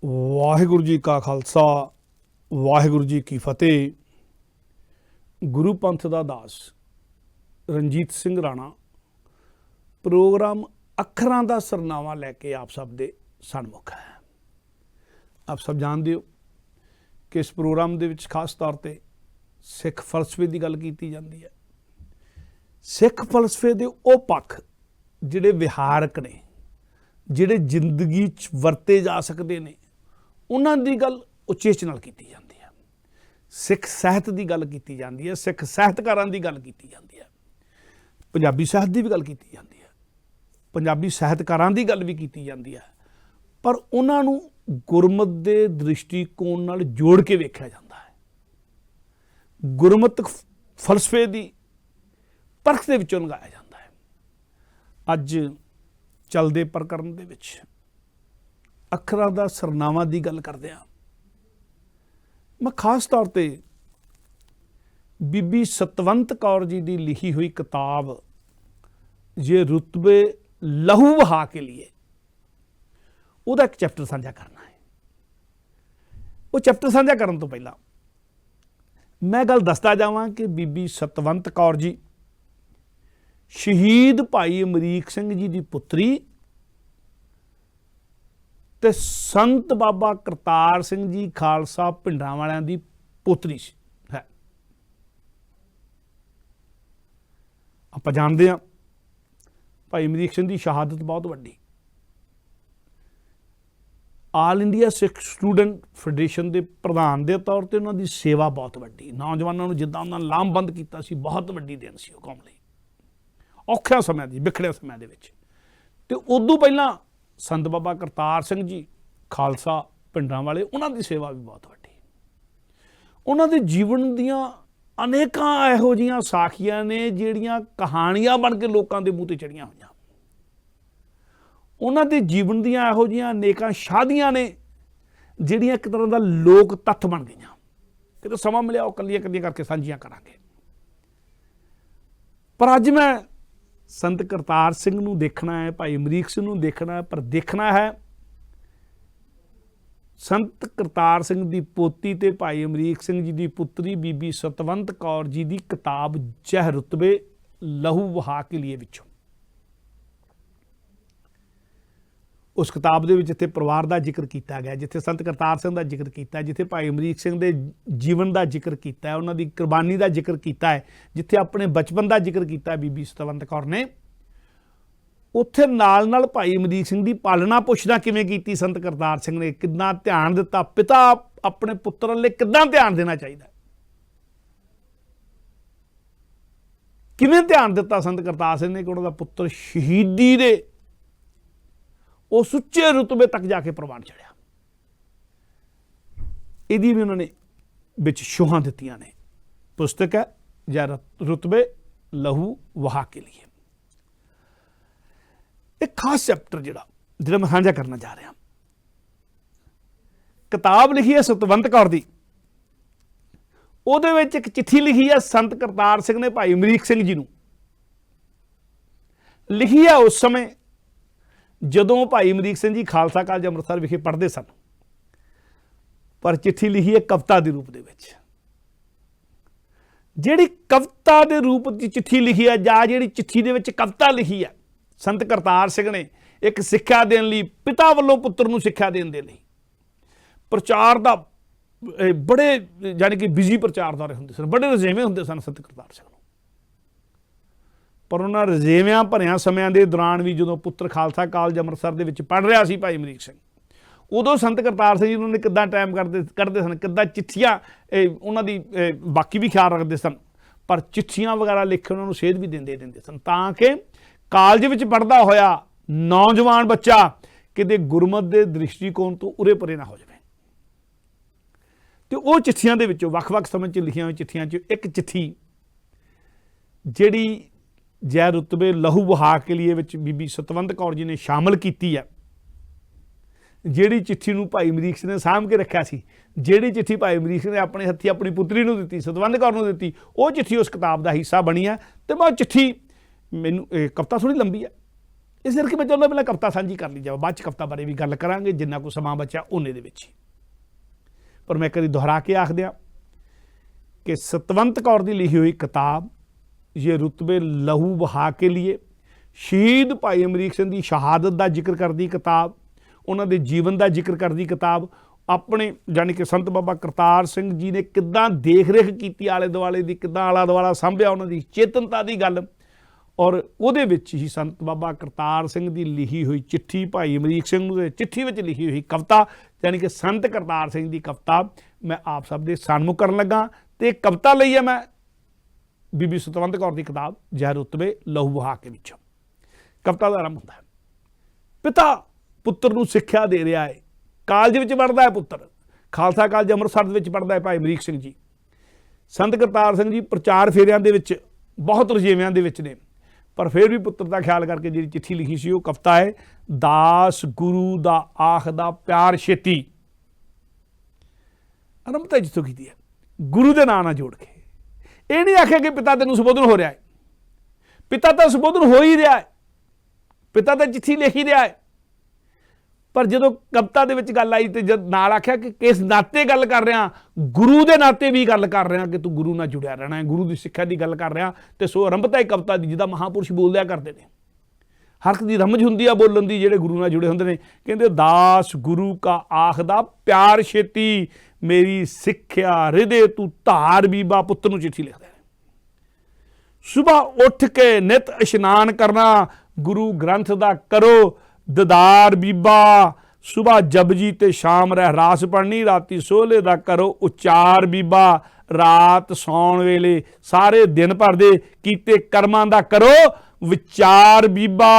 ਵਾਹਿਗੁਰੂ ਜੀ ਕਾ ਖਾਲਸਾ ਵਾਹਿਗੁਰੂ ਜੀ ਕੀ ਫਤਿਹ। ਗੁਰੂ ਪੰਥ ਦਾ ਦਾਸ ਰਣਜੀਤ ਸਿੰਘ ਰਾਣਾ ਪ੍ਰੋਗਰਾਮ ਅੱਖਰਾਂ ਦਾ ਸਰਨਾਵਾ ਲੈ ਕੇ ਆਪ ਸਭ ਦੇ ਸਨਮੁਖ ਹੈ। ਆਪ ਸਭ ਜਾਣਦੇ ਹੋ ਕਿ ਇਸ ਪ੍ਰੋਗਰਾਮ ਦੇ ਵਿੱਚ ਖਾਸ ਤੌਰ ਤੇ ਸਿੱਖ ਫਲਸਫੇ ਦੀ ਗੱਲ ਕੀਤੀ ਜਾਂਦੀ ਹੈ। ਸਿੱਖ ਫਲਸਫੇ ਦੇ ਉਹ ਪੱਖ ਜਿਹੜੇ ਵਿਹਾਰਕ ਨੇ, ਜਿਹੜੇ ਜ਼ਿੰਦਗੀ 'ਚ ਵਰਤੇ ਜਾ ਸਕਦੇ ਨੇ, ਉਹਨਾਂ ਦੀ ਗੱਲ ਉਚੇਚ ਨਾਲ ਕੀਤੀ ਜਾਂਦੀ ਹੈ। ਸਿੱਖ ਸਾਹਿਤ ਦੀ ਗੱਲ ਕੀਤੀ ਜਾਂਦੀ ਹੈ, ਸਿੱਖ ਸਾਹਿਤਕਾਰਾਂ ਦੀ ਗੱਲ ਕੀਤੀ ਜਾਂਦੀ ਹੈ, ਪੰਜਾਬੀ ਸਾਹਿਤ ਦੀ ਵੀ ਗੱਲ ਕੀਤੀ ਜਾਂਦੀ ਹੈ, ਪੰਜਾਬੀ ਸਾਹਿਤਕਾਰਾਂ ਦੀ ਗੱਲ ਵੀ ਕੀਤੀ ਜਾਂਦੀ ਹੈ, ਪਰ ਉਹਨਾਂ ਨੂੰ ਗੁਰਮਤ ਦੇ ਦ੍ਰਿਸ਼ਟੀਕੋਣ ਨਾਲ ਜੋੜ ਕੇ ਵੇਖਿਆ ਜਾਂਦਾ ਹੈ। ਗੁਰਮਤਿ ਫਲਸਫੇ ਦੀ ਪਰਖ ਦੇ ਵਿੱਚੋਂ ਲੰਘਾਇਆ ਜਾਂਦਾ ਹੈ। ਅੱਜ ਚੱਲਦੇ ਪ੍ਰਕਰਨ ਦੇ ਵਿੱਚ ਅੱਖਰਾਂ ਦਾ ਸਰਨਾਵਾ ਦੀ ਗੱਲ ਕਰਦੇ ਹਾਂ। ਮੈਂ ਖਾਸ ਤੌਰ ਤੇ ਬੀਬੀ ਸਤਵੰਤ ਕੌਰ ਜੀ ਦੀ ਲਿਖੀ ਹੋਈ ਕਿਤਾਬ ਜੇ ਰੁਤਬੇ ਲਹੂ ਵਹਾ ਕੇ लिए ਉਹਦਾ ਇੱਕ ਚੈਪਟਰ ਸਾਂਝਾ ਕਰਨਾ ਹੈ। ਉਹ ਚੈਪਟਰ ਸਾਂਝਾ ਕਰਨ ਤੋਂ ਪਹਿਲਾਂ ਮੈਂ ਗੱਲ ਦੱਸਦਾ ਜਾਵਾਂ ਕਿ ਬੀਬੀ ਸਤਵੰਤ ਕੌਰ ਜੀ ਸ਼ਹੀਦ ਭਾਈ ਅਮਰੀਕ ਸਿੰਘ ਜੀ ਦੀ ਪੁੱਤਰੀ ਤੇ ਸੰਤ ਬਾਬਾ ਕਰਤਾਰ ਸਿੰਘ ਜੀ ਖਾਲਸਾ ਪਿੰਡਾਂ ਵਾਲਿਆਂ ਦੀ ਪੋਤਰੀ ਹੈ। ਆਪਾਂ ਜਾਣਦੇ ਹਾਂ ਭਾਈ ਅਮਰੀਕ ਸਿੰਘ ਦੀ ਸ਼ਹਾਦਤ ਬਹੁਤ ਵੱਡੀ, ਆਲ ਇੰਡੀਆ ਸਿੱਖ ਸਟੂਡੈਂਟ ਫੈਡਰੇਸ਼ਨ ਦੇ ਪ੍ਰਧਾਨ ਦੇ ਤੌਰ ਤੇ ਉਹਨਾਂ ਦੀ ਸੇਵਾ ਬਹੁਤ ਵੱਡੀ। ਨੌਜਵਾਨਾਂ ਨੂੰ ਜਿੱਦਾਂ ਉਹਨਾਂ ਲਾਮਬੰਦ ਕੀਤਾ ਸੀ, ਬਹੁਤ ਵੱਡੀ ਦੇਣ ਸੀ ਉਹ ਕੌਮ ਲਈ, ਔਖਿਆਂ ਸਮਿਆਂ ਦੀ, ਵਿਖੜਿਆ ਸਮਿਆਂ ਦੇ ਵਿੱਚ। ਤੇ ਉਦੋਂ ਪਹਿਲਾਂ ਸੰਤ ਬਾਬਾ ਕਰਤਾਰ ਸਿੰਘ ਜੀ ਖਾਲਸਾ ਪਿੰਡਾਂ ਵਾਲੇ, ਉਹਨਾਂ ਦੀ ਸੇਵਾ ਵੀ ਬਹੁਤ ਵੱਡੀ। ਉਹਨਾਂ ਦੇ ਜੀਵਨ ਦੀਆਂ ਅਨੇਕਾਂ ਇਹੋ ਜਿਹੀਆਂ ਸਾਖੀਆਂ ਨੇ ਜਿਹੜੀਆਂ ਕਹਾਣੀਆਂ ਬਣ ਕੇ ਲੋਕਾਂ ਦੇ ਮੂੰਹ ਤੇ ਚੜੀਆਂ ਹੋਈਆਂ। ਉਹਨਾਂ ਦੇ ਜੀਵਨ ਦੀਆਂ ਇਹੋ ਜਿਹੀਆਂ ਅਨੇਕਾਂ ਸ਼ਾਦੀਆਂ ਨੇ ਜਿਹੜੀਆਂ ਇੱਕ ਤਰ੍ਹਾਂ ਦਾ ਲੋਕ ਤੱਥ ਬਣ ਗਈਆਂ। ਕਿਤੇ ਸਮਾਂ ਮਿਲਿਆ ਉਹ ਕੱਲੀਆਂ ਕੱਲੀਆਂ ਕਰਕੇ ਸਾਂਝੀਆਂ ਕਰਾਂਗੇ। ਪਰ ਅੱਜ ਮੈਂ ਸੰਤ ਕਰਤਾਰ ਸਿੰਘ ਨੂੰ ਦੇਖਣਾ ਹੈ, ਭਾਈ ਅਮਰੀਕ ਸਿੰਘ ਨੂੰ ਦੇਖਣਾ ਹੈ, ਪਰ ਦੇਖਣਾ ਹੈ ਸੰਤ ਕਰਤਾਰ ਸਿੰਘ ਦੀ ਪੋਤੀ ਤੇ ਭਾਈ ਅਮਰੀਕ ਸਿੰਘ ਜੀ ਦੀ ਪੁੱਤਰੀ ਬੀਬੀ ਸਤਵੰਤ ਕੌਰ ਜੀ ਦੀ ਕਿਤਾਬ ਜਹ ਰੁਤਬੇ ਲਹੂ ਵਹਾ ਕੇ लिए ਵਿੱਚੋਂ। ਉਸ ਕਿਤਾਬ ਦੇ ਵਿੱਚ ਜਿੱਥੇ ਪਰਿਵਾਰ ਦਾ ਜ਼ਿਕਰ ਕੀਤਾ ਗਿਆ, ਜਿੱਥੇ ਸੰਤ ਕਰਤਾਰ ਸਿੰਘ ਦਾ ਜ਼ਿਕਰ ਕੀਤਾ, ਜਿੱਥੇ ਭਾਈ ਅਮਰੀਕ ਸਿੰਘ ਦੇ ਜੀਵਨ ਦਾ ਜ਼ਿਕਰ ਕੀਤਾ ਹੈ, ਉਹਨਾਂ ਦੀ ਕੁਰਬਾਨੀ ਦਾ ਜ਼ਿਕਰ ਕੀਤਾ ਹੈ, ਜਿੱਥੇ ਆਪਣੇ ਬਚਪਨ ਦਾ ਜ਼ਿਕਰ ਕੀਤਾ ਬੀਬੀ ਸਤਵੰਤ ਕੌਰ ਨੇ, ਉੱਥੇ ਨਾਲ ਨਾਲ ਭਾਈ ਅਮਰੀਕ ਸਿੰਘ ਦੀ ਪਾਲਣਾ ਪੋਸ਼ਣਾ ਕਿਵੇਂ ਕੀਤੀ ਸੰਤ ਕਰਤਾਰ ਸਿੰਘ ਨੇ, ਕਿੰਨਾ ਧਿਆਨ ਦਿੱਤਾ, ਪਿਤਾ ਆਪਣੇ ਪੁੱਤਰ ਲਈ ਕਿੱਦਾਂ ਧਿਆਨ ਦੇਣਾ ਚਾਹੀਦਾ, ਕਿਵੇਂ ਧਿਆਨ ਦਿੱਤਾ ਸੰਤ ਕਰਤਾਰ ਸਿੰਘ ਨੇ ਕਿ ਉਹਨਾਂ ਦਾ ਪੁੱਤਰ ਸ਼ਹੀਦੀ ਦੇ ਉਸ ਉੱਚੇ ਰੁਤਬੇ ਤੱਕ ਜਾ ਕੇ ਪ੍ਰਵਾਨ ਚੜਿਆ। ਇਹਦੀ ਵੀ ਉਹਨਾਂ ਨੇ ਵਿੱਚ ਸ਼ੋਹਾਂ ਦਿੱਤੀਆਂ ਨੇ। ਪੁਸਤਕ ਹੈ ਜਾਂ ਰੁਤਬੇ ਲਹੂ ਵਹਾ ਕੇ लिए। ਇੱਕ ਖਾਸ ਚੈਪਟਰ ਜਿਹੜਾ ਮੈਂ ਸਾਂਝਾ ਕਰਨਾ ਜਾ ਰਿਹਾ। ਕਿਤਾਬ ਲਿਖੀ ਹੈ ਸਤਵੰਤ ਕੌਰ ਦੀ, ਉਹਦੇ ਵਿੱਚ ਇੱਕ ਚਿੱਠੀ ਲਿਖੀ ਹੈ ਸੰਤ ਕਰਤਾਰ ਸਿੰਘ ਨੇ ਭਾਈ ਅਮਰੀਕ ਸਿੰਘ ਜੀ ਨੂੰ। ਲਿਖੀ ਹੈ ਉਸ ਸਮੇਂ ਜਦੋਂ ਭਾਈ ਅਮਰੀਕ ਸਿੰਘ ਜੀ ਖਾਲਸਾ ਕਾਲਜ ਅੰਮ੍ਰਿਤਸਰ ਵਿਖੇ ਪੜ੍ਹਦੇ ਸਨ, ਪਰ ਚਿੱਠੀ ਲਿਖੀ ਹੈ ਕਵਿਤਾ ਦੇ ਰੂਪ ਦੇ ਵਿੱਚ। ਜਿਹੜੀ ਕਵਿਤਾ ਦੇ ਰੂਪ ਦੀ ਚਿੱਠੀ ਲਿਖੀ ਹੈ, ਜਾਂ ਜਿਹੜੀ ਚਿੱਠੀ ਦੇ ਵਿੱਚ ਕਵਿਤਾ ਲਿਖੀ ਹੈ, ਸੰਤ ਕਰਤਾਰ ਸਿੰਘ ਨੇ ਇੱਕ ਸਿੱਖਿਆ ਦੇਣ ਲਈ, ਪਿਤਾ ਵੱਲੋਂ ਪੁੱਤਰ ਨੂੰ ਸਿੱਖਿਆ ਦੇਣ ਦੇ ਲਈ ਪ੍ਰਚਾਰ ਦਾ ਬੜੇ ਜਾਣੀ ਕਿ ਬਿਜ਼ੀ ਪ੍ਰਚਾਰ ਦੌਰੇ ਹੁੰਦੇ ਸਨ, ਬੜੇ ਰਜੇਵੇਂ ਹੁੰਦੇ ਸਨ ਸੰਤ ਕਰਤਾਰ ਸਿੰਘ ਨੂੰ। ਪਰ ਉਹਨਾਂ ਰਜੇਵਿਆਂ ਭਰਿਆਂ ਸਮਿਆਂ ਦੇ ਦੌਰਾਨ ਵੀ ਜਦੋਂ ਪੁੱਤਰ ਖਾਲਸਾ ਕਾਲਜ ਅੰਮ੍ਰਿਤਸਰ ਦੇ ਵਿੱਚ ਪੜ੍ਹ ਰਿਹਾ ਸੀ ਭਾਈ ਅਮਰੀਕ ਸਿੰਘ, ਉਦੋਂ ਸੰਤ ਕਰਤਾਰ ਸਿੰਘ ਜੀ ਉਹਨਾਂ ਨੇ ਕਿੱਦਾਂ ਟਾਈਮ ਕੱਢਦੇ ਸਨ, ਕਿੱਦਾਂ ਚਿੱਠੀਆਂ ਉਹਨਾਂ ਦੀ ਬਾਕੀ ਵੀ ਖਿਆਲ ਰੱਖਦੇ ਸਨ, ਪਰ ਚਿੱਠੀਆਂ ਵਗੈਰਾ ਲਿਖ ਕੇ ਉਹਨਾਂ ਨੂੰ ਸੇਧ ਵੀ ਦਿੰਦੇ ਸਨ, ਤਾਂ ਕਿ ਕਾਲਜ ਵਿੱਚ ਪੜ੍ਹਦਾ ਹੋਇਆ ਨੌਜਵਾਨ ਬੱਚਾ ਕਿਤੇ ਗੁਰਮਤ ਦੇ ਦ੍ਰਿਸ਼ਟੀਕੋਣ ਤੋਂ ਉਰੇ ਪਰੇ ਨਾ ਹੋ ਜਾਵੇ। ਤੇ ਉਹ ਚਿੱਠੀਆਂ ਦੇ ਵਿੱਚੋਂ ਵੱਖ-ਵੱਖ ਸਮੇਂ 'ਚ ਲਿਖੀਆਂ ਹੋਈਆਂ ਚਿੱਠੀਆਂ 'ਚ ਇੱਕ ਚਿੱਠੀ ਜਿਹੜੀ ਜੈ ਰੁਤਬੇ ਲਹੂ ਵਹਾ ਕੇ लिए ਵਿੱਚ ਬੀਬੀ ਸਤਵੰਤ ਕੌਰ ਜੀ ਨੇ ਸ਼ਾਮਲ ਕੀਤੀ ਹੈ, ਜਿਹੜੀ ਚਿੱਠੀ ਨੂੰ ਭਾਈ ਅਮਰੀਕ ਸਿੰਘ ਨੇ ਸਾਂਭ ਕੇ ਰੱਖਿਆ ਸੀ, ਜਿਹੜੀ ਚਿੱਠੀ ਭਾਈ ਅਮਰੀਕ ਸਿੰਘ ਨੇ ਆਪਣੇ ਹੱਥੀਂ ਆਪਣੀ ਪੁੱਤਰੀ ਨੂੰ ਦਿੱਤੀ, ਸਤਵੰਤ ਕੌਰ ਨੂੰ ਦਿੱਤੀ, ਉਹ ਚਿੱਠੀ ਉਸ ਕਿਤਾਬ ਦਾ ਹਿੱਸਾ ਬਣੀ ਹੈ। ਤੇ ਮੈਂ ਉਹ ਚਿੱਠੀ, ਮੈਨੂੰ ਕਵਿਤਾ ਥੋੜ੍ਹੀ ਲੰਬੀ ਹੈ, इस करके मैं चाਹੁंदा पहले कविता साझी कर ली जाए, बाद च कविता बारे भी गल करांगे जिन्ना को समा बचा उन्ने दे विच ही। पर मैं कभी दोहरा के आख दियां कि सतवंत कौर की लिखी हुई किताब ये रुतबे लहू बहा के लिए, शहीद भाई अमरीक सिंह की शहादत का जिक्र करती किताब, उन्होंने जीवन का जिक्र करती किताब, अपने जानी कि संत बाबा करतार सिंह जी ने किद्दां देख रेख की आले दुआले की, किद्दां आला दुआला सांभिया, उन्होंने चेतनता की गल, और उहदे विच ही संत बाबा करतार सिंह की लिखी हुई चिट्ठी भाई अमरीक सिंह नूं, चिट्ठी विच लिखी हुई कविता यानी कि संत करतार सिंह की कविता मैं आप सब दे सामू करन लगा। तो कविता लई है मैं बीबी सतवंत कौर की किताब जह रुतबे लहू बहा के विचों। कविता का आरंभ होता है, पिता पुत्र नूं सिक्ख्या दे रहा है, कालज विच पढ़दा है पुत्र, खालसा कालज अमृतसर विच पढ़दा है भाई अमरीक सिंह जी। संत करतार सिंह जी प्रचार फेरियां दे विच बहुत रजेवियां दे विच ने, पर फिर भी पुत्र का ख्याल करके जी चिट्ठी लिखी सी, वो कविता है दास गुरु दा आखदा प्यार छेती। आरंभता जितों की है, गुरु के नाम ना जोड़ के, ये नहीं आख्या कि पिता तेन संबोधन हो रहा है, पिता तो संबोधन हो ही रहा है, पिता तो चिट्ठी लिख ही रहा है, पर जो कविता दे विच गल आई तो जब नाल आख्या कि किस नाते गल कर रहा, गुरु के नाते भी गल कर रहा कि तू गुरु नाल जुड़िया रहना है, गुरु की सिक्ख्या की गल कर रहा। तो सो आरंभता है कविता की जिदा महापुरुष बोल दिया करते हैं, हर एक की रमझ होंदी आ बोलन की, जिहड़े गुरु नाल जुड़े होंदे ने। कहते दास गुरु का आखदा प्यार छेती, मेरी सिक्ख्या हृदय तू धार बीबा, पुत्र नूं चिट्ठी लिखदा है। सुबह उठ के नित इशनान करना, गुरु ग्रंथ दा करो ददार बीबा, सुबह जपजी ते शाम रहरास पढ़नी, राती सोहले दा करो उच्चार बीबा, रात सौण वेले सारे दिन भर दे कीते कर्मां दा करो विचार बीबा।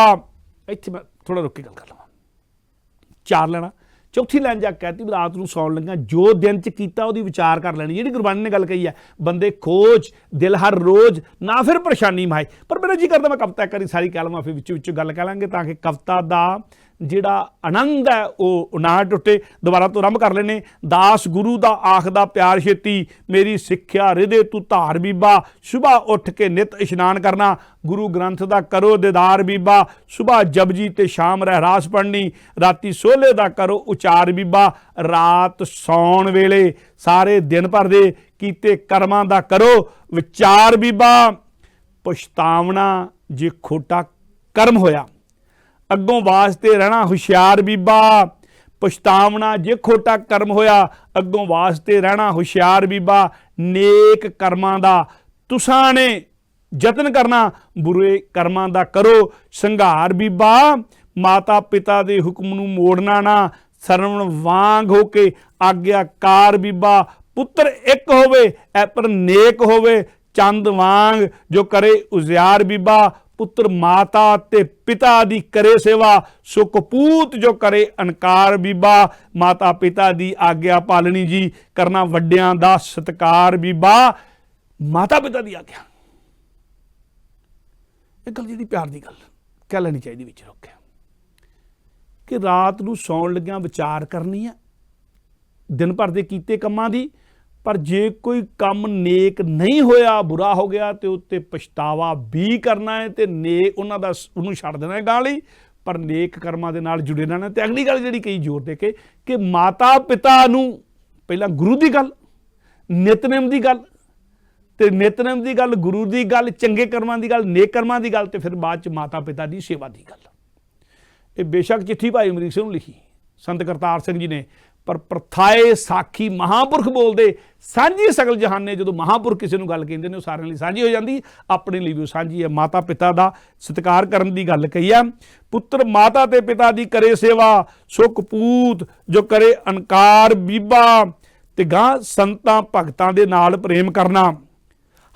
इत्थे मैं थोड़ा रुक के गल कर लवां, चार लेना। चौथी लाइन जा कहती रात नूं सौण लग्या जो दिन च कीता उहदी विचार कर लैनी, जिहड़ी गुरबाणी ने गल कही है, बंदे खोज दिल हर रोज ना फिर परेशानी माए। पर मेरा जी करदा मैं कविता करी सारी कह लवां, फिर विच गल कह लांगे ताकि कविता दा जिहड़ा आनंद है वो ना टुटे। दोबारा तो आरंभ कर लेने, दास गुरु दा आखदा प्यार छेती, मेरी सिक्ख्या हृदय तू धार बीबा, सुबह उठ के नित इशनान करना, गुरु ग्रंथ दा करो दीदार बीबा, सुबह जपजी ते शाम रहरास पढ़नी, राती सोहले दा करो उचार बीबा, रात सौण वेले सारे दिन भर दे कीते कर्मां दा करो विचार बीबा। पछतावना जे खोटा कर्म होया, अगों वास्ते रहना हुशियार बीबा, पछतावना जे खोटा कर्म होया, अगों वास्ते रहना हुशियार बीबा, नेक कर्मां दा तुसां ने जतन करना, बुरे कर्मां दा करो संघार बीबा, माता पिता दे हुक्म नूं मोड़ना ना, सरवण वांग होके आग्याकार बीबा, पुत्र एक होवे ऐ पर नेक होवे, चंद वांग जो करे उजियार बीबा, पुत्र माता ते पिता दी करे सेवा, सो कपूत जो करे अनकार बीबा, माता पिता दी आग्या पालनी जी, करना वड्डियां दा सत्कार बीबा। माता पिता दी आग्या, एक गल जी प्यार की गल कह लेनी चाहिए विच रोक कि रात नूं सौण लग्या विचार करनी है दिन भर दे कीते कम्मां दी, पर जे कोई काम नेक नहीं होया बुरा हो गया तो उत्ते पछतावा भी करना है, तो नेक उन्हां दा उहनूं छड्ड देना है गां लई, पर नेक कर्मां दे नाल जुड़े रहना। तो अगली गल जिहड़ी कई जोर दे के कि माता पिता नूं पहला गुरु की गल, नितनेम की गल, तो नितनेम की गल, गुरु की गल, चंगे कर्मां की गल, नेक कर्मां की गल, तो फिर बाद च माता पिता की सेवा की गल। ये बेशक चिट्ठी भाई अमरीक सिंह नूं लिखी संत करतार सिंह जी ने, पर प्रथाए साखी महापुरख बोलते सांझी सगल जहाने, जो महापुरख किसी को गल कहते हैं सारे लिए सांझी हो जाती, अपने लिए भी सांझी है। माता पिता का सत्कार करने की गल कही है, पुत्र माता ते पिता की करे सेवा, सो कपूत जो करे अनकार बीबा, ते गां संतां भगतां दे नाल प्रेम करना,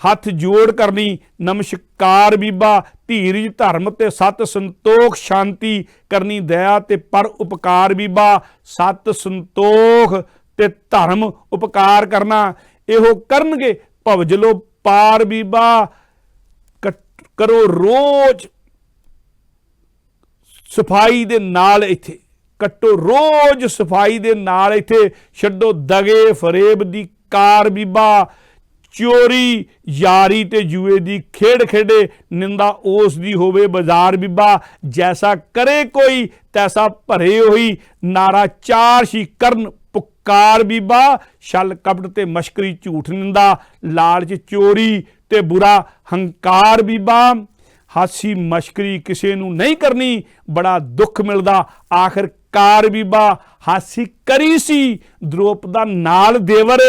हथ जोड़ करनी नमस्कार बीबा, धीरज धर्म ते सत संतोख शांति करनी, दया ते पर उपकार बीबा, सत संतोख ते धर्म उपकार करना, इहो करनगे भवजलो पार बीबा, करो रोज सफाई दे नाल इत्थे, कट्टो रोज सफाई दे नाल इत्थे, छड्डो दगे फरेब दी कार बीबा, चोरी यारी ते जुए दी खेड़ खेडे, निंदा उस दी होवे बाजार बीबा, जैसा करे कोई तैसा भरे होई, नारा चार शी करन पुकार बीबा, छल कपट ते मश्करी झूठ निंदा, लालच चोरी ते बुरा हंकार बीबा, हासी मश्करी किसे नूं नहीं करनी, बड़ा दुख मिलदा आखिरकार बीबा, हासी करी सी द्रोपदा नाल देवर,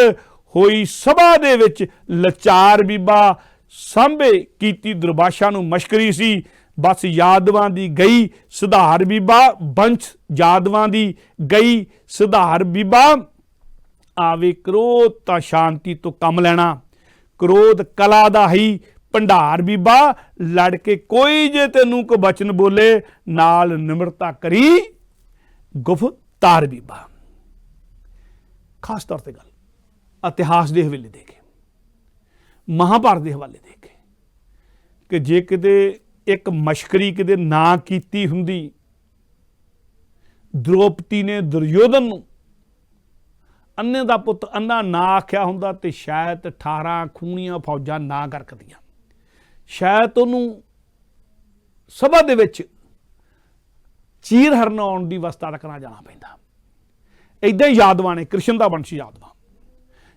होई सभा दे विच लचार बीबा, सांभे कीती दुर्भाषा नूं मश्करी सी, बस यादवां दी गई सुधार बीबा, बंश यादवां दी गई सुधार बीबा, आवे क्रोध तां शांति तो कम लैना, क्रोध कला दा ही भंडार बीबा, लड़ के कोई जे तैनूं को बचन बोले, नाल निमरता करी गुफ्तार बीबा। खास तौर ते गल इतिहास के हवेले दे के, महाभारत के हवाले दे के, कि जे किते एक मश्करी किते ना कीती हुंदी, द्रौपदी ने दुर्योधन नूं अन्ने दा पुत अन्ना ना आख्या हुंदा ते शायद 18 खूनियां फौजां ना करकदियां, शायद उन्होंने सभा दे विच चीर हरन आउण दी अवस्था तक ना जाना पैंदा। इदां यादवां ने कृष्ण दा वंश यादवां,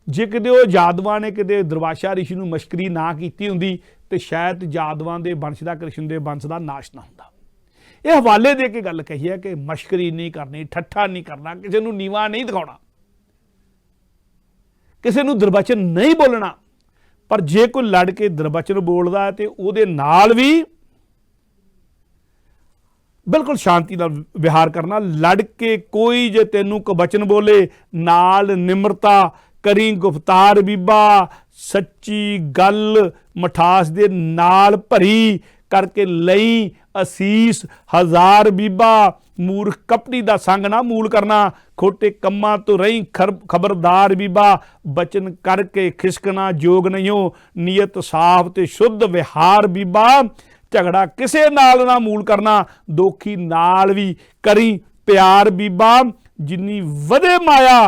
जे किते वो यादवां ने किते दुर्वासा ऋषि नूं मश्करी ना कीती हुंदी ते शायद यादवां दे वंश दा कृष्ण दे वंश दा नाश ना हुंदा। ये हवाले दे के गल कही है कि मश्करी नहीं करनी, ठट्ठा नहीं करना, किसी नूं नीवा नहीं दिखाउणा, किसी नूं दुर्वचन नहीं बोलना, पर जे कोई लड़ के दुर्वचन बोलदा है तो उहदे नाल भी बिल्कुल शांति नाल विहार करना। लड़ के कोई जे तैनूं कबचन बोले, नाल निमरता करी गुफ्तार बीबा, सच्ची गल मठास दे नाल भरी, करके लई असीस हजार बीबा, मूर्ख कपटी दा संग ना मूल करना, खोटे कम्मां तो रही खबरदार बीबा, बचन करके खिसकना जोग नहीं हो, नीयत साफ ते शुद्ध विहार बीबा, झगड़ा किसे नाल ना मूल करना, दोखी नाल भी करी प्यार बीबा, जिन्नी वधे माया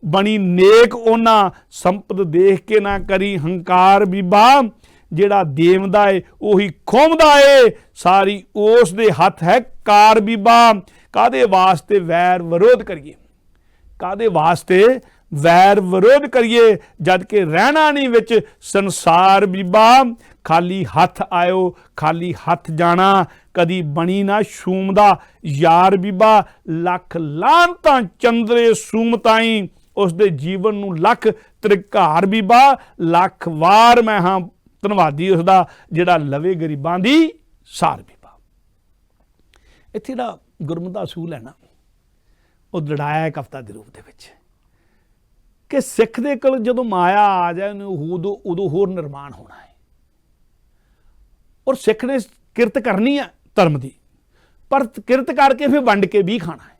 बनी नेक ओना, संपद देख के ना करी हंकार बीबा, जेड़ा देवदा है उही खोमदा है, सारी उस दे हथ है कार बीबा, कादे वास्ते वैर विरोध करिए, कादे वास्ते वैर विरोध करिए, जद के रहना नहीं विच संसार बीबा, खाली हथ आयो खाली हथ जाना, कदी बनी ना शूमदा यार बीबा, लख लानतां चंद्रे सूम ताई, उस दे जीवन नूं लख त्रिकार बीबा, लख वार मैं हाँ धन्नवादी उसका जिहड़ा लवे गरीबां दी सार बीबा। इत्थे जिहड़ा गुरमत दा असूल है ना, वो दड़ाया कविता के रूप दे विच कि सिख दे कोल जदों माया आ जाए उदों होर निर्माण होना है, और सिख ने किरत करनी है धर्म की, पर किरत करके फिर वंड के भी खाना है,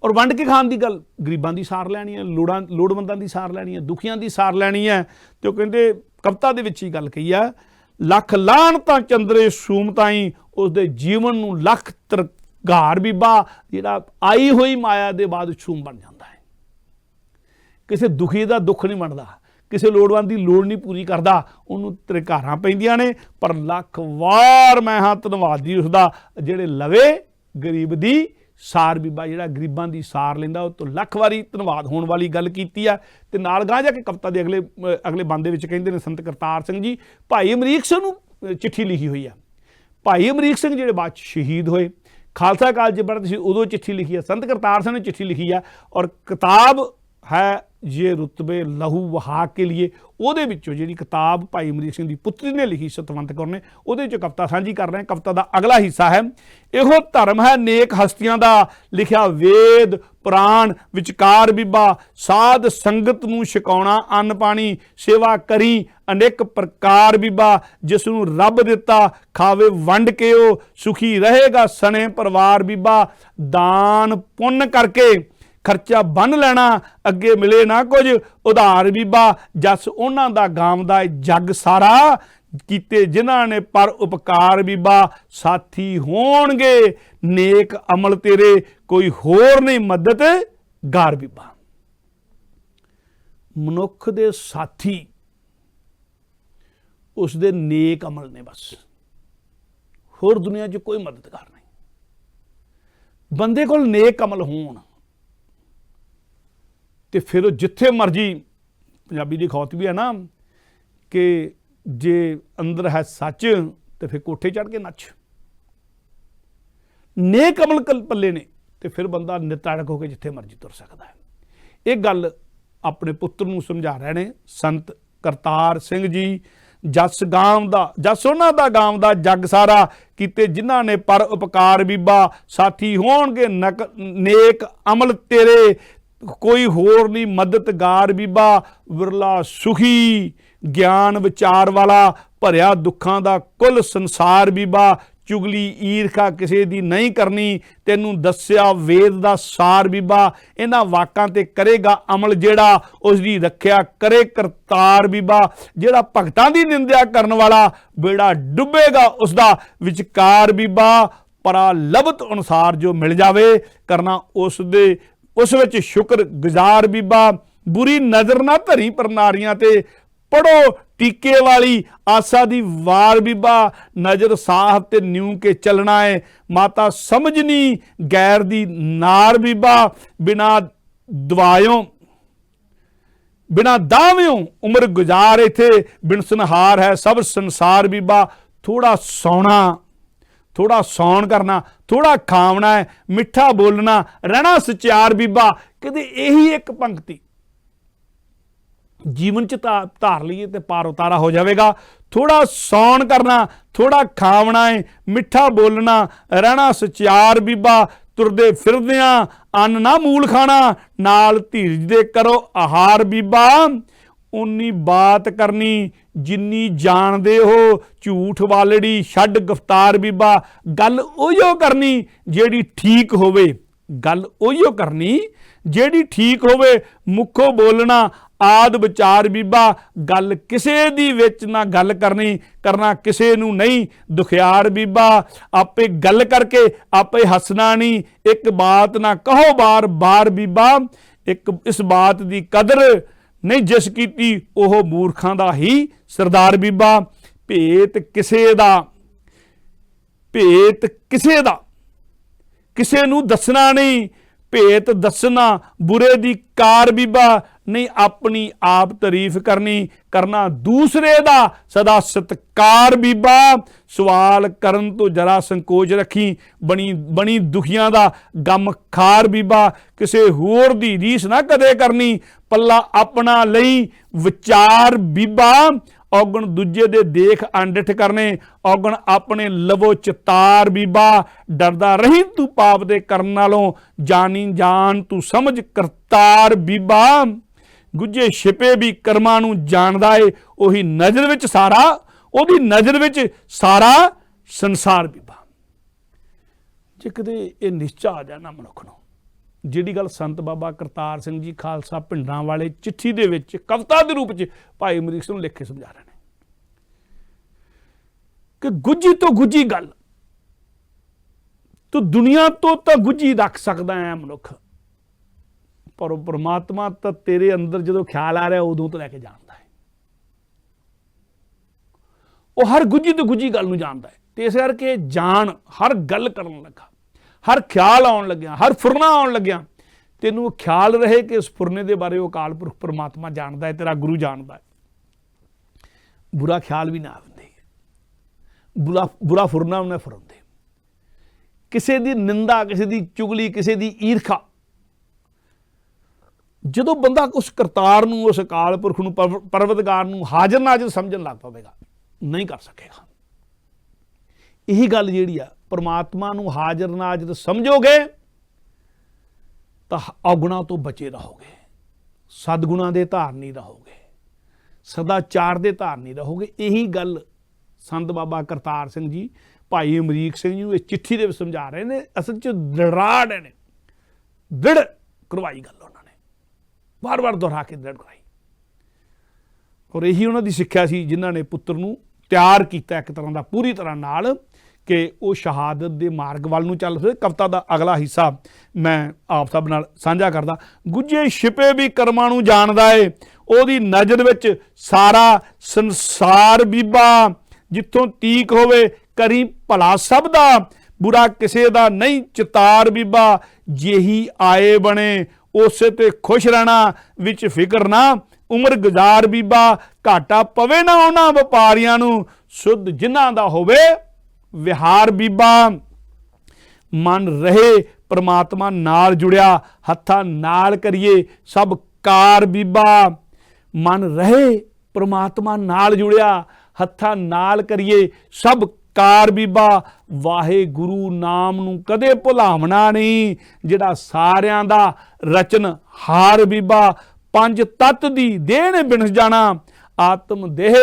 और वंड के खाण की गल गरीबां की सार लैनी है, लोड़वंदां की सार लैनी है, दुखियां की सार लैनी है। तो कहते कविता दे विच ही गल कही है, लख लानतां चंद्रे सूम ताई, उसके जीवन नूं लख तरगार बीबा, जिहड़ा आई हुई माया दे बाद सूम बन जाता है, किसी दुखी का दुख नहीं मनदा, किसी लोड़वंद की लोड़ नहीं पूरी करता, उन्होंने त्रिकारां पैंदियां ने, पर लख वार मैं हाँ धन्नवादी उसका जिहड़े लवे गरीब दी सार बीबा, जिहड़ा गरीबां दी सार लैंदा, उह तो लख वारी धन्नवाद होने वाली गल कीती है। ते नाल गां जाके कविता दे अगले बंद दे विच कहिंदे ने संत करतार सिंह जी भाई अमरीक सिंह नूं चिट्ठी लिखी हुई है। भाई अमरीक सिंह जिहड़े बाद शहीद होए, खालसा कालज पढ़दे सी उदों चिट्ठी लिखी है, संत करतार सिंह ने चिट्ठी लिखी है, और किताब है ये रुतबे लहू वहा के लिए, ਉਹਦੇ ਵਿੱਚੋਂ ਜਿਹੜੀ किताब भाई अमरीक सिंह की पुत्री ने लिखी सतवंत कौर ने, ਉਹਦੇ चो कविता साझी कर रहे हैं। कविता का अगला हिस्सा है, ਇਹੋ धर्म है नेक हस्तियां का, लिखिया वेद पुराण विचकार बीबा, साध संगत नूं छकाउणा अन्न पानी, सेवा करी अनेक प्रकार बीबा, जिस नूं रब दिता खावे वंड के ओ, सुखी रहेगा सने परिवार बीबा, दान पुण्य करके खर्चा बन लेना, अगे मिले ना कुछ उधार बीबा, जस उन्हां दा गावदा जग सारा, कीते जिन्हां ने पर उपकार बीबा, साथी होणगे नेक अमल तेरे, कोई होर नहीं मदद गार बीबा। ਮਨੁੱਖ ਦੇ ਸਾਥੀ ਉਸ ਦੇ ਨੇਕ ਅਮਲ ਨੇ ਬਸ, ਹੋਰ ਦੁਨੀਆ 'ਚ ਕੋਈ ਮਦਦਗਾਰ ਨਹੀਂ। ਬੰਦੇ ਕੋਲ ਨੇਕ ਅਮਲ ਹੋਣ ਤੇ ਫਿਰ ਉਹ ਜਿੱਥੇ ਮਰਜੀ, ਪੰਜਾਬੀ ਦੀ ਖੌਤ ਵੀ ਹੈ ਨਾ ਕਿ ਜੇ ਅੰਦਰ ਹੈ ਸੱਚ ਤੇ ਫਿਰ ਕੋਠੇ ਚੜ੍ਹ ਕੇ ਨੱਚ। ਨੇਕ ਅਮਲ ਪੱਲੇ ਨੇ ਤੇ ਫਿਰ ਬੰਦਾ ਨਿਤਾੜਕ ਹੋ ਕੇ ਜਿੱਥੇ ਮਰਜੀ ਤੁਰ ਸਕਦਾ ਹੈ। ਇਹ ਗੱਲ ਆਪਣੇ ਪੁੱਤਰ ਨੂੰ ਸਮਝਾ ਰਹੇ ਨੇ ਸੰਤ ਕਰਤਾਰ ਸਿੰਘ ਜੀ। ਜਸ ਗਾਮ ਦਾ, ਜਸ ਉਹਨਾਂ ਦਾ ਗਾਮ ਦਾ ਜੱਗ ਸਾਰਾ, ਕੀਤੇ ਜਿਨ੍ਹਾਂ ਨੇ ਪਰ ਉਪਕਾਰ ਬੀਬਾ, ਸਾਥੀ ਹੋਣਗੇ ਨੇਕ ਅਮਲ ਤੇਰੇ, ਕੋਈ ਹੋਰ ਨਹੀਂ ਮਦਦਗਾਰ ਬੀਬਾ। ਵਿਰਲਾ ਸੁਖੀ ਗਿਆਨ ਵਿਚਾਰ ਵਾਲਾ, ਭਰਿਆ ਦੁੱਖਾਂ ਦਾ ਕੁੱਲ ਸੰਸਾਰ ਬੀਬਾ। ਚੁਗਲੀ ਈਰਖਾ ਕਿਸੇ ਦੀ ਨਹੀਂ ਕਰਨੀ, ਤੈਨੂੰ ਦੱਸਿਆ ਵੇਦ ਦਾ ਸਾਰ ਬੀਬਾ। ਇਹਨਾਂ ਵਾਕਾਂ ਤੇ ਕਰੇਗਾ ਅਮਲ ਜਿਹੜਾ, ਉਸ ਦੀ ਰੱਖਿਆ ਕਰੇ ਕਰਤਾਰ ਬੀਬਾ। ਜਿਹੜਾ ਭਗਤਾਂ ਦੀ ਨਿੰਦਿਆ ਕਰਨ ਵਾਲਾ, ਬੇੜਾ ਡੁੱਬੇਗਾ ਉਸਦਾ ਵਿਚਕਾਰ ਬੀਬਾ। ਪਰਾ ਲਬਤ ਅਨੁਸਾਰ ਜੋ ਮਿਲ ਜਾਵੇ, ਕਰਨਾ ਉਸ ਵਿੱਚ ਸ਼ੁਕਰ ਗੁਜ਼ਾਰ ਬੀਬਾ। ਬੁਰੀ ਨਜ਼ਰ ਨਾ ਧਰੀ ਪਰ ਨਾਰੀਆਂ ਤੇ, ਪੜੋ ਟੀਕੇ ਵਾਲੀ ਆਸਾ ਦੀ ਵਾਰ ਬੀਬਾ। ਨਜ਼ਰ ਸਾਹ ਤੇ ਨਿਊ ਕੇ ਚੱਲਣਾ ਹੈ, ਮਾਤਾ ਸਮਝਣੀ ਗੈਰ ਦੀ ਨਾਰ ਬੀਬਾ। ਬਿਨਾ ਦਵਾਇਓ ਬਿਨਾ ਦਾਵਿਓ ਉਮਰ ਗੁਜ਼ਾਰ, ਇੱਥੇ ਬਿਨ ਸੰਹਾਰ ਹੈ ਸਭ ਸੰਸਾਰ ਬੀਬਾ। ਥੋੜਾ ਸੌਣਾ, ਥੋੜਾ ਸੌਣ ਕਰਨਾ, ਥੋੜਾ ਖਾਵਣਾ ਹੈ, ਮਿੱਠਾ ਬੋਲਣਾ, ਰਹਿਣਾ ਸਚਿਆਰ ਬੀਬਾ। ਕਦੇ ਇਹੀ ਇੱਕ ਪੰਕਤੀ ਜੀਵਨ 'ਚ ਧਾਰ ਲਈਏ ਤੇ ਪਾਰ ਉਤਾਰਾ ਹੋ ਜਾਵੇਗਾ। ਥੋੜਾ ਸੌਣ ਕਰਨਾ, ਥੋੜਾ ਖਾਵਣਾ ਹੈ, ਮਿੱਠਾ ਬੋਲਣਾ, ਰਹਿਣਾ ਸਚਿਆਰ ਬੀਬਾ। ਤੁਰਦੇ ਫਿਰਦਿਆਂ ਅੰਨ ਨਾ ਮੂਲ ਖਾਣਾ, ਨਾਲ ਧੀਰਜ ਦੇ ਕਰੋ ਆਹਾਰ ਬੀਬਾ। ਉਨੀ ਬਾਤ ਕਰਨੀ ਜਿੰਨੀ ਜਾਣਦੇ ਹੋ, ਝੂਠ ਵਾਲੜੀ ਛੱਡ ਗਫਤਾਰ ਬੀਬਾ। ਗੱਲ ਉਹੀਓ ਕਰਨੀ ਜਿਹੜੀ ਠੀਕ ਹੋਵੇ, ਗੱਲ ਉਹੀਓ ਕਰਨੀ ਜਿਹੜੀ ਠੀਕ ਹੋਵੇ। ਮੁੱਖੋਂ ਬੋਲਣਾ ਆਦ ਵਿਚਾਰ ਬੀਬਾ। ਗੱਲ ਕਿਸੇ ਦੀ ਵਿੱਚ ਨਾ ਗੱਲ ਕਰਨੀ, ਕਰਨਾ ਕਿਸੇ ਨੂੰ ਨਹੀਂ ਦੁਖਿਆਰ ਬੀਬਾ। ਆਪੇ ਗੱਲ ਕਰਕੇ ਆਪੇ ਹੱਸਣਾ ਨਹੀਂ, ਇੱਕ ਬਾਤ ਨਾ ਕਹੋ ਬਾਰ ਬਾਰ ਬੀਬਾ। ਇਸ ਬਾਤ ਦੀ ਕਦਰ ਨਹੀਂ ਜਿਸ ਕੀਤੀ, ਉਹ ਮੂਰਖਾਂ ਦਾ ਹੀ ਸਰਦਾਰ ਬੀਬਾ। ਭੇਤ ਕਿਸੇ ਦਾ ਕਿਸੇ ਨੂੰ ਦੱਸਣਾ ਨਹੀਂ, ਭੇਤ ਦੱਸਣਾ ਬੁਰੇ ਦੀ ਕਾਰ ਬੀਬਾ। ਨਹੀਂ ਆਪਣੀ ਆਪ ਤਾਰੀਫ ਕਰਨੀ, ਕਰਨਾ ਦੂਸਰੇ ਦਾ ਸਦਾ ਸਤਿਕਾਰ ਬੀਬਾ। ਸਵਾਲ ਕਰਨ ਤੋਂ ਜਰਾ ਸੰਕੋਚ ਰੱਖੀ, ਬਣੀ ਦੁਖੀਆਂ ਦਾ ਗਮ ਖਾਰ ਬੀਬਾ। ਕਿਸੇ ਹੋਰ ਦੀ ਰੀਸ ਨਾ ਕਦੇ ਕਰਨੀ, ਪੱਲਾ ਆਪਣਾ ਲਈ ਵਿਚਾਰ ਬੀਬਾ। ਔਗਣ ਦੂਜੇ ਦੇ ਦੇਖ ਅੰਡਿਠ ਕਰਨੇ, ਔਗਣ ਆਪਣੇ ਲਵੋ ਚਿਤਾਰ ਬੀਬਾ। ਡਰਦਾ ਰਹੀ ਤੂੰ ਪਾਪ ਦੇ ਕਰਨ ਨਾਲੋਂ, ਜਾਣੀ ਜਾਣ ਤੂੰ ਸਮਝ ਕਰਤਾਰ ਬੀਬਾ। ਗੁੱਝੇ ਛਿਪੇ ਵੀ ਕਰਮਾਂ ਨੂੰ ਜਾਣਦਾ ਏ, ਉਹੀ ਨਜ਼ਰ ਵਿੱਚ ਸਾਰਾ, ਉਹਦੀ ਨਜ਼ਰ ਵਿੱਚ ਸਾਰਾ ਸੰਸਾਰ ਬੀਬਾ। ਜੇ ਕਦੇ ਇਹ ਨਿਸ਼ਚਾ ਆ ਜਾਣਾ ਮਨੁੱਖ ਨੂੰ, ਜਿਹੜੀ ਗੱਲ ਸੰਤ ਬਾਬਾ ਕਰਤਾਰ ਸਿੰਘ ਜੀ ਖਾਲਸਾ ਪਿੰਡਾਂ ਵਾਲੇ ਚਿੱਠੀ ਦੇ ਵਿੱਚ ਕਵਿਤਾ ਦੇ ਰੂਪ 'ਚ ਭਾਈ ਅਮਰੀਕ ਸਿੰਘ ਨੂੰ ਲਿਖ ਕੇ ਸਮਝਾ ਰਹੇ ਨੇ ਕਿ ਗੁੱਝੀ ਤੋਂ ਗੁੱਝੀ ਗੱਲ ਤੂੰ ਦੁਨੀਆ ਤੋਂ ਤਾਂ ਗੁੱਝੀ ਰੱਖ ਸਕਦਾ ਹੈ ਮਨੁੱਖ, ਪਰ ਉਹ ਪਰਮਾਤਮਾ ਤਾਂ ਤੇਰੇ ਅੰਦਰ ਜਦੋਂ ਖਿਆਲ ਆ ਰਿਹਾ ਉਦੋਂ ਤੋਂ ਲੈ ਕੇ ਜਾਣਦਾ ਹੈ। ਉਹ ਹਰ ਗੁੱਝੀ ਤੋਂ ਗੁੱਝੀ ਗੱਲ ਨੂੰ ਜਾਣਦਾ ਹੈ। ਤੇ ਇਸ ਕਰਕੇ ਜਾਣ, ਹਰ ਗੱਲ ਕਰਨ ਲੱਗਾ, ਹਰ ਖਿਆਲ ਆਉਣ ਲੱਗਿਆ, ਹਰ ਫੁਰਨਾ ਆਉਣ ਲੱਗਿਆ, ਤੈਨੂੰ ਖਿਆਲ ਰਹੇ ਕਿ ਇਸ ਫੁਰਨੇ ਦੇ ਬਾਰੇ ਉਹ ਅਕਾਲ ਪੁਰਖ ਪਰਮਾਤਮਾ ਜਾਣਦਾ ਹੈ, ਤੇਰਾ ਗੁਰੂ ਜਾਣਦਾ ਹੈ। ਬੁਰਾ ਖਿਆਲ ਵੀ ਨਾ ਆਉਂਦੇ, ਬੁਰਾ ਫੁਰਨਾ ਉਹਨੇ ਫੁਰਨਦੇ। ਕਿਸੇ ਦੀ ਨਿੰਦਾ, ਕਿਸੇ ਦੀ ਚੁਗਲੀ, ਕਿਸੇ ਦੀ ਈਰਖਾ, ਜਦੋਂ ਬੰਦਾ ਉਸ ਕਰਤਾਰ ਨੂੰ, ਉਸ ਅਕਾਲ ਪੁਰਖ ਨੂੰ, ਪਰਵਤਗਾਰ ਨੂੰ ਹਾਜ਼ਰ ਨਾਜ਼ਰ ਸਮਝਣ ਲੱਗ ਪਵੇਗਾ, ਨਹੀਂ ਕਰ ਸਕੇਗਾ। ਇਹੀ ਗੱਲ ਜਿਹੜੀ ਆ, ਪਰਮਾਤਮਾ ਨੂੰ ਹਾਜ਼ਰ ਨਾਜ਼ਰ ਸਮਝੋਗੇ ਤਾਂ ਔਗੁਣਾਂ ਤੋਂ ਬਚੇ ਰਹੋਗੇ, ਸਦਗੁਣਾਂ ਦੇ ਧਾਰਨੀ ਰਹੋਗੇ, ਸਦਾਚਾਰ ਦੇ ਧਾਰਨੀ ਰਹੋਗੇ। ਇਹੀ ਗੱਲ ਸੰਤ ਬਾਬਾ ਕਰਤਾਰ ਸਿੰਘ ਜੀ ਭਾਈ ਅਮਰੀਕ ਸਿੰਘ ਜੀ ਨੂੰ ਇਸ ਚਿੱਠੀ ਦੇ ਵਿੱਚ ਸਮਝਾ ਰਹੇ ਨੇ। ਅਸਲ 'ਚ ਦ੍ਰਿੜਾੜ ਨੇ, ਦ੍ਰਿੜ ਕਰਵਾਈ ਗੱਲ ਉਹਨਾਂ ਨੇ, ਵਾਰ-ਵਾਰ ਦੁਹਰਾ ਕੇ ਦ੍ਰਿੜ ਕਰਵਾਈ। ਔਰ ਇਹੀ ਉਹਨਾਂ ਦੀ ਸਿੱਖਿਆ ਸੀ ਜਿਨ੍ਹਾਂ ਨੇ ਪੁੱਤਰ ਨੂੰ ਤਿਆਰ ਕੀਤਾ ਇੱਕ ਤਰ੍ਹਾਂ ਦਾ, ਪੂਰੀ ਤਰ੍ਹਾਂ ਨਾਲ, ਕਿ ਉਹ ਸ਼ਹਾਦਤ ਦੇ ਮਾਰਗ ਵੱਲ ਨੂੰ ਚੱਲ ਪਏ। ਕਵਿਤਾ ਦਾ ਅਗਲਾ ਹਿੱਸਾ ਮੈਂ ਆਪ ਸਭ ਨਾਲ ਸਾਂਝਾ ਕਰਦਾ। ਗੁੱਝੇ ਛਿਪੇ ਵੀ ਕਰਮਾਂ ਨੂੰ ਜਾਣਦਾ ਏ, ਉਹਦੀ ਨਜ਼ਰ ਵਿੱਚ ਸਾਰਾ ਸੰਸਾਰ ਬੀਬਾ। ਜਿੱਥੋਂ ਤੀਕ ਹੋਵੇ ਕਰੀ ਭਲਾ ਸਭ ਦਾ, ਬੁਰਾ ਕਿਸੇ ਦਾ ਨਹੀਂ ਚਿਤਾਰ ਬੀਬਾ। ਜਿਹੀ ਆਏ ਬਣੇ ਉਸੇ ਤੇ ਖੁਸ਼ ਰਹਿਣਾ, ਵਿੱਚ ਫਿਕਰ ਨਾ ਉਮਰ ਗੁਜ਼ਾਰ ਬੀਬਾ। ਘਾਟਾ ਪਵੇ ਨਾ ਉਹਨਾਂ ਵਪਾਰੀਆਂ ਨੂੰ, ਸੁੱਧ ਜਿਨ੍ਹਾਂ ਦਾ ਹੋਵੇ ਵਿਹਾਰ ਬੀਬਾ। ਮਨ ਰਹੇ ਪ੍ਰਮਾਤਮਾ ਨਾਲ ਜੁੜਿਆ, ਹੱਥਾਂ ਨਾਲ ਕਰੀਏ ਸਭ ਕਾਰ ਬੀਬਾ। ਮਨ ਰਹੇ ਪ੍ਰਮਾਤਮਾ ਨਾਲ ਜੁੜਿਆ, ਹੱਥਾਂ ਨਾਲ ਕਰੀਏ ਸਭ ਕਾਰ ਬੀਬਾ। ਵਾਹਿਗੁਰੂ ਨਾਮ ਨੂੰ ਕਦੇ ਭੁਲਾਵਣਾ ਨਹੀਂ, ਜਿਹੜਾ ਸਾਰਿਆਂ ਦਾ ਰਚਨ ਹਾਰ ਬੀਬਾ। ਪੰਜ ਤੱਤ ਦੀ ਦੇਹ ਨੇ ਬਿਨਸ ਜਾਣਾ, ਆਤਮ ਦੇਹ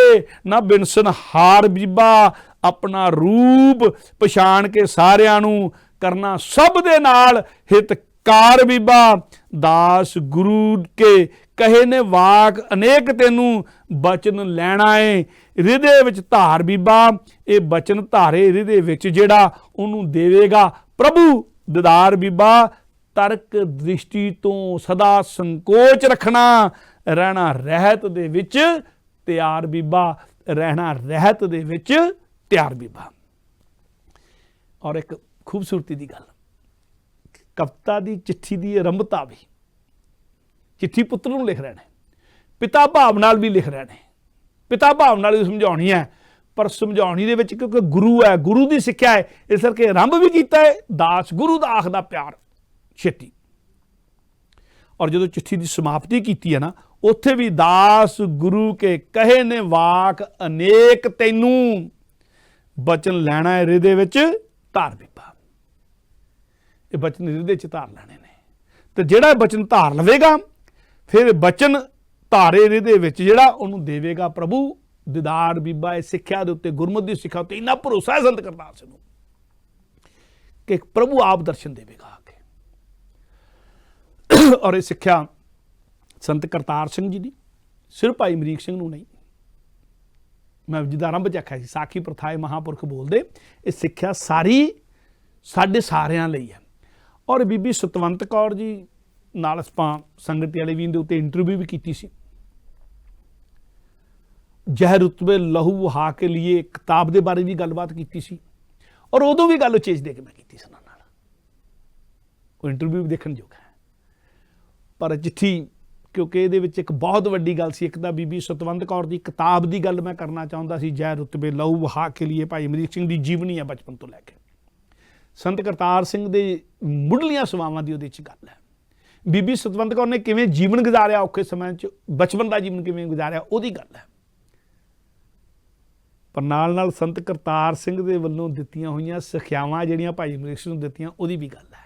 ਨਾ ਬਿਨਸਨ ਹਾਰ ਬੀਬਾ। ਆਪਣਾ ਰੂਪ ਪਛਾਣ ਕੇ ਸਾਰਿਆਂ ਨੂੰ ਕਰਨਾ ਸਭ ਦੇ ਨਾਲ ਹਿਤਕਾਰ ਬੀਬਾ। ਦਾਸ ਗੁਰੂ ਕੇ ਕਹੇ ਨੇ ਵਾਕ ਅਨੇਕ, ਤੈਨੂੰ ਬਚਨ ਲੈਣਾ ਏ ਹਿਰਦੇ ਵਿੱਚ ਧਾਰ ਬੀਬਾ। ਇਹ ਬਚਨ ਧਾਰੇ ਹਿਰਦੇ ਵਿੱਚ ਜਿਹੜਾ ਉਹਨੂੰ ਦੇਵੇਗਾ ਪ੍ਰਭੂ ਦਿਦਾਰ ਬੀਬਾ। ਤਰਕ ਦ੍ਰਿਸ਼ਟੀ ਤੋਂ ਸਦਾ ਸੰਕੋਚ ਰੱਖਣਾ, ਰਹਿਣਾ ਰਹਿਤ ਦੇ ਵਿੱਚ ਤਿਆਰ ਬੀਬਾ। ਰਹਿਣਾ ਰਹਿਤ ਦੇ ਵਿੱਚ ਤਿਆਰ ਬੀਬਾ। ਔਰ ਇੱਕ ਖੂਬਸੂਰਤੀ ਦੀ ਗੱਲ, ਕਵਿਤਾ ਦੀ ਚਿੱਠੀ ਦੀ ਆਰੰਭਤਾ ਵੀ, ਚਿੱਠੀ ਪੁੱਤਰ ਨੂੰ ਲਿਖ ਰਹੇ ਨੇ, ਪਿਤਾ ਭਾਵ ਨਾਲ ਵੀ ਲਿਖ ਰਹੇ ਨੇ। ਪਿਤਾ ਭਾਵ ਨਾਲ ਵੀ ਸਮਝਾਉਣੀ ਹੈ, ਪਰ ਸਮਝਾਉਣੀ ਦੇ ਵਿੱਚ ਕਿਉਂਕਿ ਗੁਰੂ ਹੈ, ਗੁਰੂ ਦੀ ਸਿੱਖਿਆ ਹੈ, ਇਸ ਕਰਕੇ ਆਰੰਭ ਵੀ ਕੀਤਾ ਹੈ ਦਾਸ ਗੁਰੂ ਦਾ ਆਖਦਾ ਪਿਆਰ ਛੇਤੀ। ਔਰ ਜਦੋਂ ਚਿੱਠੀ ਦੀ ਸਮਾਪਤੀ ਕੀਤੀ ਹੈ ਨਾ, ਉੱਥੇ ਵੀ ਦਾਸ ਗੁਰੂ ਕੇ ਕਹੇ ਨੇ ਵਾਕ ਅਨੇਕ, ਤੈਨੂੰ ਬਚਨ ਲੈਣਾ ਹੈ ਹਿਰਦੇ ਵਿੱਚ ਧਾਰ ਬੀਬਾ। ਇਹ ਬਚਨ ਹਿਰਦੇ 'ਚ ਧਾਰ ਲੈਣੇ ਨੇ, ਤੇ ਜਿਹੜਾ ਬਚਨ ਧਾਰ ਲਵੇਗਾ ਫਿਰ ਬਚਨ ਧਾਰੇ ਹਿਰਦੇ ਵਿੱਚ ਜਿਹੜਾ ਉਹਨੂੰ ਦੇਵੇਗਾ ਪ੍ਰਭੂ ਦਿਦਾਰ ਬੀਬਾ। ਇਹ ਸਿੱਖਿਆ ਦੇ ਉੱਤੇ, ਗੁਰਮਤਿ ਦੀ ਸਿੱਖਿਆ ਉੱਤੇ ਇੰਨਾ ਭਰੋਸਾ ਹੈ ਸੰਤ ਕਰਤਾਰ ਸਿੰਘ ਨੂੰ ਕਿ ਪ੍ਰਭੂ ਆਪ ਦਰਸ਼ਨ ਦੇਵੇਗਾ ਆ ਕੇ। ਔਰ ਇਹ ਸਿੱਖਿਆ ਸੰਤ ਕਰਤਾਰ ਸਿੰਘ ਜੀ ਦੀ ਸਿਰਫ ਭਾਈ ਅਮਰੀਕ ਸਿੰਘ ਨੂੰ ਨਹੀਂ, ਮੈਂ ਜਿੱਦਾਂ ਆਰੰਭ 'ਚ ਆਖਿਆ ਸੀ ਸਾਖੀ ਪ੍ਰਥਾਏ ਮਹਾਂਪੁਰਖ ਬੋਲਦੇ, ਇਹ ਸਿੱਖਿਆ ਸਾਰੀ ਸਾਡੇ ਸਾਰਿਆਂ ਲਈ ਹੈ। ਔਰ ਬੀਬੀ ਸਤਵੰਤ ਕੌਰ ਜੀ ਨਾਲ ਆਪਾਂ ਸੰਗਤ ਟੈਲੀਵਿਜ਼ਨ ਦੇ ਉੱਤੇ ਇੰਟਰਵਿਊ ਵੀ ਕੀਤੀ ਸੀ। ਜ਼ਹਿ ਰੁਤਬੇ ਲਹੂ ਵਹਾ ਕੇ ਲਈ ਕਿਤਾਬ ਦੇ ਬਾਰੇ ਵੀ ਗੱਲਬਾਤ ਕੀਤੀ ਸੀ, ਔਰ ਉਦੋਂ ਵੀ ਗੱਲ ਉਚੇਚ ਦੇ ਕੇ ਮੈਂ ਕੀਤੀ ਸੀ ਉਹਨਾਂ ਨਾਲ। ਉਹ ਇੰਟਰਵਿਊ ਵੀ ਦੇਖਣ ਯੋਗ ਹੈ। ਪਰ ਚਿੱਠੀ, ਕਿਉਂਕਿ ਇਹਦੇ ਵਿੱਚ ਇੱਕ ਬਹੁਤ ਵੱਡੀ ਗੱਲ ਸੀ। ਇੱਕ ਤਾਂ ਬੀਬੀ ਸਤਵੰਤ ਕੌਰ ਦੀ ਕਿਤਾਬ ਦੀ ਗੱਲ ਮੈਂ ਕਰਨਾ ਚਾਹੁੰਦਾ ਸੀ, ਜ਼ਹਿ ਰੁਤਬੇ ਲਹੂ ਵਹਾ ਕੇ ਲਈ ਭਾਈ ਅਮਰੀਕ ਸਿੰਘ ਦੀ ਜੀਵਨੀ ਹੈ ਬਚਪਨ ਤੋਂ ਲੈ ਕੇ। ਸੰਤ ਕਰਤਾਰ ਸਿੰਘ ਦੇ ਮੁੱਢਲੀਆਂ ਸੇਵਾਵਾਂ ਦੀ ਉਹਦੇ 'ਚ ਗੱਲ ਹੈ। ਬੀਬੀ ਸਤਵੰਤ ਕੌਰ ਨੇ ਕਿਵੇਂ ਜੀਵਨ ਗੁਜ਼ਾਰਿਆ ਔਖੇ ਸਮੇਂ 'ਚ, ਬਚਪਨ ਦਾ ਜੀਵਨ ਕਿਵੇਂ ਗੁਜ਼ਾਰਿਆ, ਉਹਦੀ ਗੱਲ ਹੈ। ਪਰ ਨਾਲ ਨਾਲ ਸੰਤ ਕਰਤਾਰ ਸਿੰਘ ਦੇ ਵੱਲੋਂ ਦਿੱਤੀਆਂ ਹੋਈਆਂ ਸਿੱਖਿਆਵਾਂ ਜਿਹੜੀਆਂ ਭਾਈ ਅਮਰੀਕ ਸਿੰਘ ਨੂੰ ਦਿੱਤੀਆਂ, ਉਹਦੀ ਵੀ ਗੱਲ ਹੈ।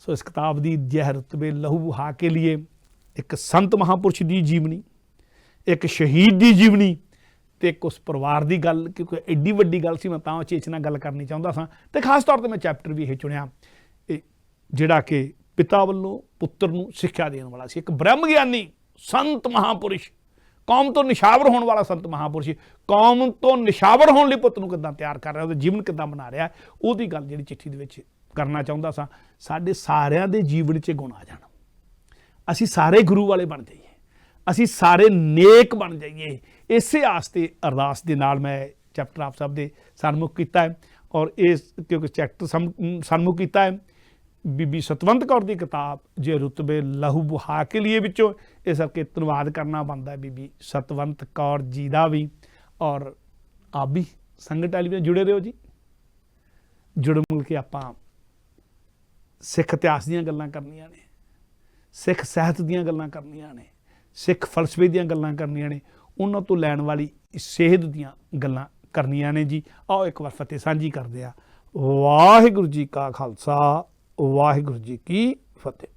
ਸੋ ਇਸ ਕਿਤਾਬ ਦੀ ਜ਼ਹਿ ਰੁਤਬੇ ਲਹੂ ਵਹਾ ਕੇ ਲਈ ਇੱਕ ਸੰਤ ਮਹਾਂਪੁਰਸ਼ ਦੀ ਜੀਵਨੀ, ਇੱਕ ਸ਼ਹੀਦ ਦੀ ਜੀਵਨੀ, ਤੇ ਇੱਕ ਉਸ ਪਰਿਵਾਰ ਦੀ ਗੱਲ, ਕਿਉਂਕਿ ਐਡੀ ਵੱਡੀ ਗੱਲ ਸੀ, ਮੈਂ ਤਾਂ ਉਚੇਚ ਨਾਲ ਗੱਲ ਕਰਨੀ ਚਾਹੁੰਦਾ ਸਾਂ। ਤੇ ਖਾਸ ਤੌਰ 'ਤੇ ਮੈਂ ਚੈਪਟਰ ਵੀ ਇਹ ਚੁਣਿਆ ਜਿਹੜਾ ਕਿ ਪਿਤਾ ਵੱਲੋਂ ਪੁੱਤਰ ਨੂੰ ਸਿੱਖਿਆ ਦੇਣ ਵਾਲਾ ਸੀ। ਇੱਕ ਬ੍ਰਹਮ ਗਿਆਨੀ ਸੰਤ ਮਹਾਂਪੁਰਸ਼, ਕੌਮ ਤੋਂ ਨਿਸ਼ਾਵਰ ਹੋਣ ਵਾਲਾ ਸੰਤ ਮਹਾਂਪੁਰਸ਼, ਕੌਮ ਤੋਂ ਨਿਸ਼ਾਵਰ ਹੋਣ ਲਈ ਪੁੱਤ ਨੂੰ ਕਿੱਦਾਂ ਤਿਆਰ ਕਰ ਰਿਹਾ, ਉਹਦਾ ਜੀਵਨ ਕਿੱਦਾਂ ਬਣਾ ਰਿਹਾ, ਉਹਦੀ ਗੱਲ ਜਿਹੜੀ ਚਿੱਠੀ ਦੇ ਵਿੱਚ ਕਰਨਾ ਚਾਹੁੰਦਾ ਸਾਂ। ਸਾਡੇ ਸਾਰਿਆਂ ਦੇ ਜੀਵਨ 'ਚ ਗੁਣ ਆ ਜਾਣ, ਅਸੀਂ ਸਾਰੇ ਗੁਰੂ ਵਾਲੇ ਬਣ ਜਾਈਏ, ਅਸੀਂ ਸਾਰੇ ਨੇਕ ਬਣ ਜਾਈਏ, ਇਸੇ ਆਸਤੇ ਅਰਦਾਸ ਦੇ ਨਾਲ ਮੈਂ ਚੈਪਟਰ ਆਪ ਸਭ ਦੇ ਸਨਮੁਖ ਕੀਤਾ ਹੈ। ਔਰ ਇਸ ਕਿਉਂਕਿ ਚੈਪਟਰ ਸਨਮੁਖ ਕੀਤਾ ਹੈ ਬੀਬੀ ਸਤਵੰਤ ਕੌਰ ਦੀ ਕਿਤਾਬ ਜੇ ਰੁਤਬੇ ਲਹੂ ਵਹਾ ਕੇ ਲਈ ਵਿੱਚੋਂ, ਇਸ ਕਰਕੇ ਧੰਨਵਾਦ ਕਰਨਾ ਬਣਦਾ ਬੀਬੀ ਸਤਵੰਤ ਕੌਰ ਜੀ ਦਾ ਵੀ। ਔਰ ਆਪ ਵੀ ਸੰਗਤ ਟੈਲੀਵਿਜ਼ਨ ਜੁੜੇ ਰਹੋ ਜੀ, ਜੁੜ ਮਿਲ ਕੇ ਆਪਾਂ ਸਿੱਖ ਇਤਿਹਾਸ ਦੀਆਂ ਗੱਲਾਂ ਕਰਨੀਆਂ ਨੇ, ਸਿੱਖ ਸਾਹਿਤ ਦੀਆਂ ਗੱਲਾਂ ਕਰਨੀਆਂ ਨੇ, ਸਿੱਖ ਫਲਸਫੇ ਦੀਆਂ ਗੱਲਾਂ ਕਰਨੀਆਂ ਨੇ, ਉਹਨਾਂ ਤੋਂ ਲੈਣ ਵਾਲੀ ਸੇਧ ਦੀਆਂ ਗੱਲਾਂ ਕਰਨੀਆਂ ਨੇ ਜੀ। ਆਓ ਇੱਕ ਵਾਰ ਫਤਿਹ ਸਾਂਝੀ ਕਰਦੇ ਆ। ਵਾਹਿਗੁਰੂ ਜੀ ਕਾ ਖਾਲਸਾ, ਵਾਹਿਗੁਰੂ ਜੀ ਕੀ ਫਤਿਹ।